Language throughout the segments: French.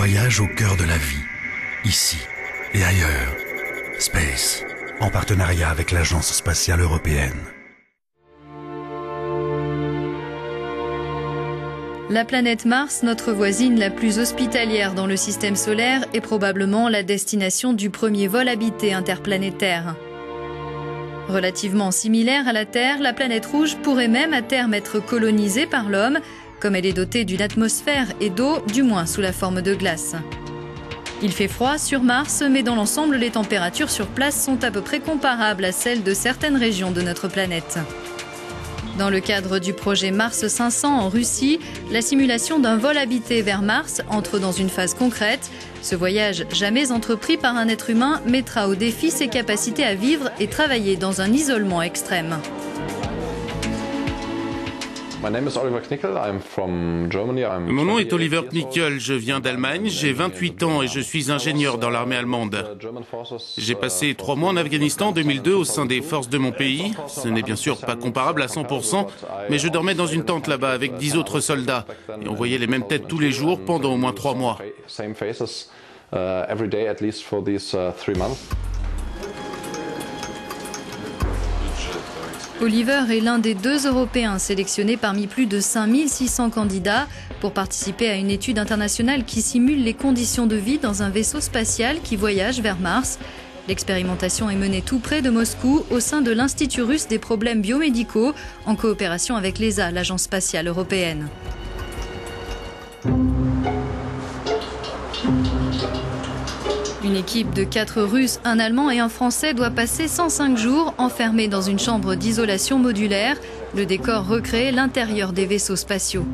voyage au cœur de la vie, ici et ailleurs. Space, en partenariat avec l'Agence spatiale européenne. La planète Mars, notre voisine la plus hospitalière dans le système solaire, est probablement la destination du premier vol habité interplanétaire. Relativement similaire à la Terre, la planète rouge pourrait même à terme être colonisée par l'homme, comme elle est dotée d'une atmosphère et d'eau, du moins sous la forme de glace. Il fait froid sur Mars, mais dans l'ensemble, les températures sur place sont à peu près comparables à celles de certaines régions de notre planète. Dans le cadre du projet Mars 500 en Russie, la simulation d'un vol habité vers Mars entre dans une phase concrète. Ce voyage, jamais entrepris par un être humain, mettra au défi ses capacités à vivre et travailler dans un isolement extrême. Mon nom est Oliver Knickel, je viens d'Allemagne, j'ai 28 ans et je suis ingénieur dans l'armée allemande. J'ai passé 3 mois en Afghanistan en 2002 au sein des forces de mon pays. Ce n'est bien sûr pas comparable à 100%, mais je dormais dans une tente là-bas avec 10 autres soldats. Et on voyait les mêmes têtes tous les jours pendant au moins 3 mois. Oliver est l'un des 2 Européens sélectionnés parmi plus de 5600 candidats pour participer à une étude internationale qui simule les conditions de vie dans un vaisseau spatial qui voyage vers Mars. L'expérimentation est menée tout près de Moscou au sein de l'Institut russe des problèmes biomédicaux en coopération avec l'ESA, l'Agence spatiale européenne. Une équipe de 4 Russes, un Allemand et un Français doit passer 105 jours enfermés dans une chambre d'isolation modulaire. Le décor recrée l'intérieur des vaisseaux spatiaux.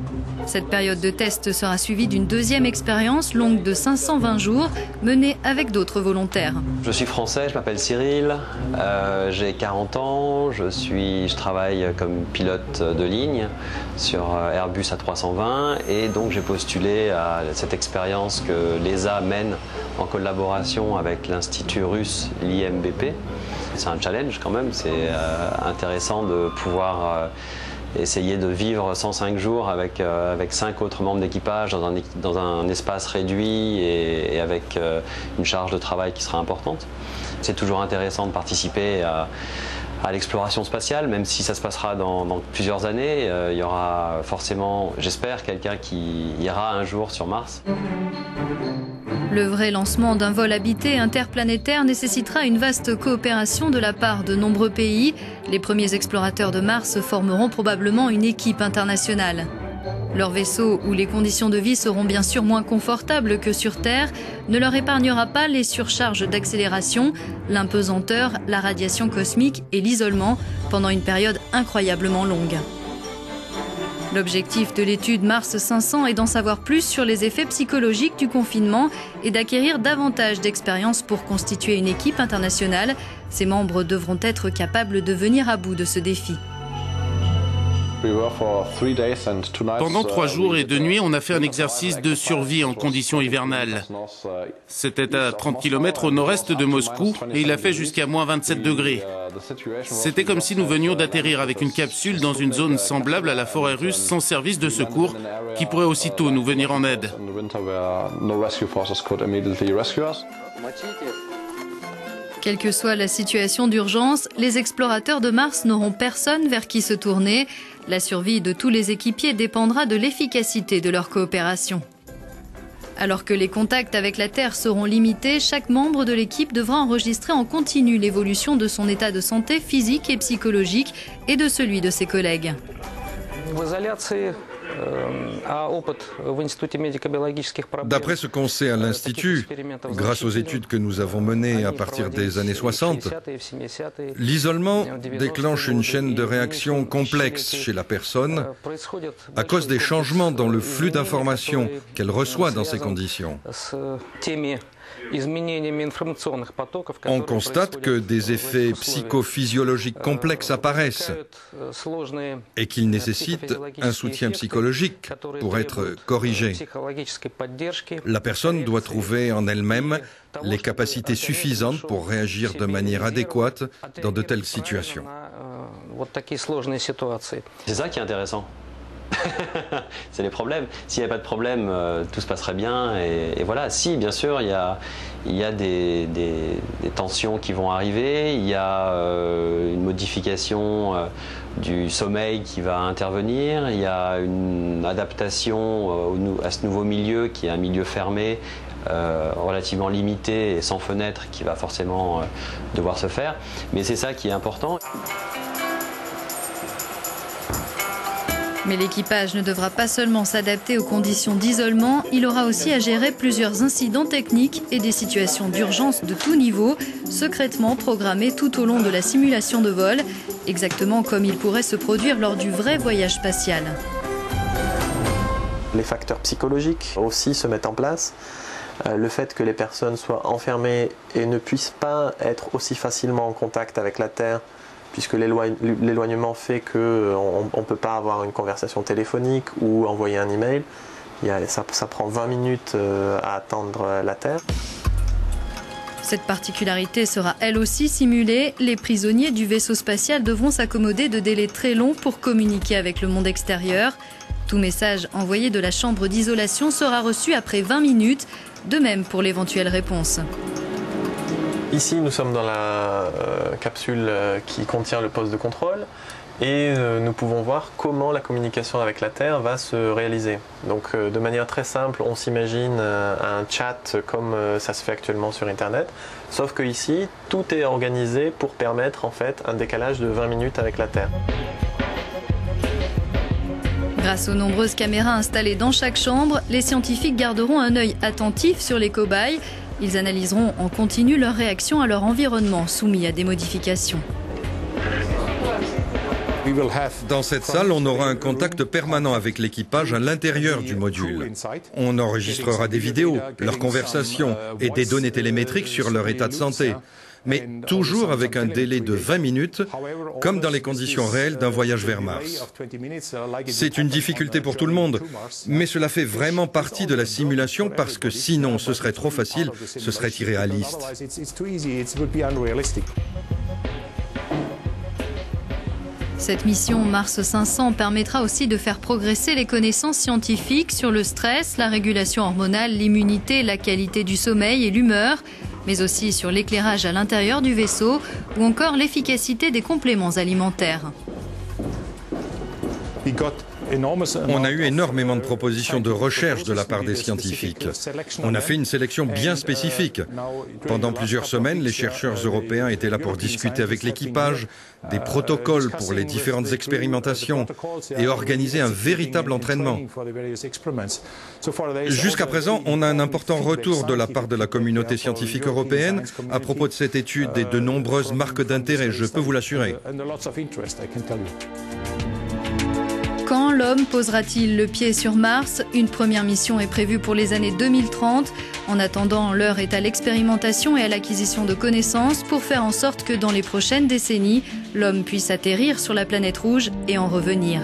Cette période de test sera suivie d'une deuxième expérience longue de 520 jours menée avec d'autres volontaires. Je suis français, je m'appelle Cyril, j'ai 40 ans, je travaille comme pilote de ligne sur Airbus A320 et donc j'ai postulé à cette expérience que l'ESA mène en collaboration avec l'Institut russe, l'IMBP. C'est un challenge quand même, c'est intéressant de pouvoir essayer de vivre 105 jours avec 5 autres membres d'équipage dans un espace réduit et avec une charge de travail qui sera importante. C'est toujours intéressant de participer à l'exploration spatiale, même si ça se passera dans plusieurs années. Il y aura forcément, j'espère, quelqu'un qui ira un jour sur Mars. Le vrai lancement d'un vol habité interplanétaire nécessitera une vaste coopération de la part de nombreux pays. Les premiers explorateurs de Mars formeront probablement une équipe internationale. Leur vaisseau, où les conditions de vie seront bien sûr moins confortables que sur Terre, ne leur épargnera pas les surcharges d'accélération, l'impesanteur, la radiation cosmique et l'isolement pendant une période incroyablement longue. L'objectif de l'étude Mars 500 est d'en savoir plus sur les effets psychologiques du confinement et d'acquérir davantage d'expérience pour constituer une équipe internationale. Ses membres devront être capables de venir à bout de ce défi. Pendant 3 jours et 2 nuits, on a fait un exercice de survie en conditions hivernales. C'était à 30 km au nord-est de Moscou et il a fait jusqu'à moins 27 degrés. C'était comme si nous venions d'atterrir avec une capsule dans une zone semblable à la forêt russe sans service de secours qui pourrait aussitôt nous venir en aide. Quelle que soit la situation d'urgence, les explorateurs de Mars n'auront personne vers qui se tourner. La survie de tous les équipiers dépendra de l'efficacité de leur coopération. Alors que les contacts avec la Terre seront limités, chaque membre de l'équipe devra enregistrer en continu l'évolution de son état de santé physique et psychologique et de celui de ses collègues. D'après ce qu'on sait à l'Institut, grâce aux études que nous avons menées à partir des années 60, l'isolement déclenche une chaîne de réactions complexes chez la personne à cause des changements dans le flux d'informations qu'elle reçoit dans ces conditions. On constate que des effets psychophysiologiques complexes apparaissent et qu'ils nécessitent un soutien psychologique pour être corrigés. La personne doit trouver en elle-même les capacités suffisantes pour réagir de manière adéquate dans de telles situations. C'est ça qui est intéressant. C'est les problèmes. S'il n'y avait pas de problème, tout se passerait bien. Et voilà, si, bien sûr, il y a des tensions qui vont arriver, il y a une modification du sommeil qui va intervenir, il y a une adaptation à ce nouveau milieu qui est un milieu fermé, relativement limité et sans fenêtre qui va forcément devoir se faire. Mais c'est ça qui est important. Mais l'équipage ne devra pas seulement s'adapter aux conditions d'isolement, il aura aussi à gérer plusieurs incidents techniques et des situations d'urgence de tout niveau, secrètement programmées tout au long de la simulation de vol, exactement comme il pourrait se produire lors du vrai voyage spatial. Les facteurs psychologiques aussi se mettent en place. Le fait que les personnes soient enfermées et ne puissent pas être aussi facilement en contact avec la Terre, puisque l'éloignement fait qu'on ne peut pas avoir une conversation téléphonique ou envoyer un email. Ça prend 20 minutes à attendre la Terre. Cette particularité sera elle aussi simulée. Les prisonniers du vaisseau spatial devront s'accommoder de délais très longs pour communiquer avec le monde extérieur. Tout message envoyé de la chambre d'isolation sera reçu après 20 minutes, de même pour l'éventuelle réponse. Ici, nous sommes dans la capsule qui contient le poste de contrôle et nous pouvons voir comment la communication avec la Terre va se réaliser. Donc de manière très simple, on s'imagine un chat comme ça se fait actuellement sur Internet, sauf que ici, tout est organisé pour permettre en fait un décalage de 20 minutes avec la Terre. Grâce aux nombreuses caméras installées dans chaque chambre, les scientifiques garderont un œil attentif sur les cobayes. Ils analyseront en continu leurs réactions à leur environnement soumis à des modifications. Dans cette salle, on aura un contact permanent avec l'équipage à l'intérieur du module. On enregistrera des vidéos, leurs conversations et des données télémétriques sur leur état de santé. Mais toujours avec un délai de 20 minutes, comme dans les conditions réelles d'un voyage vers Mars. C'est une difficulté pour tout le monde, mais cela fait vraiment partie de la simulation parce que sinon ce serait trop facile, ce serait irréaliste. Cette mission Mars 500 permettra aussi de faire progresser les connaissances scientifiques sur le stress, la régulation hormonale, l'immunité, la qualité du sommeil et l'humeur, mais aussi sur l'éclairage à l'intérieur du vaisseau ou encore l'efficacité des compléments alimentaires. On a eu énormément de propositions de recherche de la part des scientifiques. On a fait une sélection bien spécifique. Pendant plusieurs semaines, les chercheurs européens étaient là pour discuter avec l'équipage des protocoles pour les différentes expérimentations et organiser un véritable entraînement. Jusqu'à présent, on a un important retour de la part de la communauté scientifique européenne à propos de cette étude et de nombreuses marques d'intérêt, je peux vous l'assurer. Quand l'homme posera-t-il le pied sur Mars? Une première mission est prévue pour les années 2030. En attendant, l'heure est à l'expérimentation et à l'acquisition de connaissances pour faire en sorte que dans les prochaines décennies, l'homme puisse atterrir sur la planète rouge et en revenir.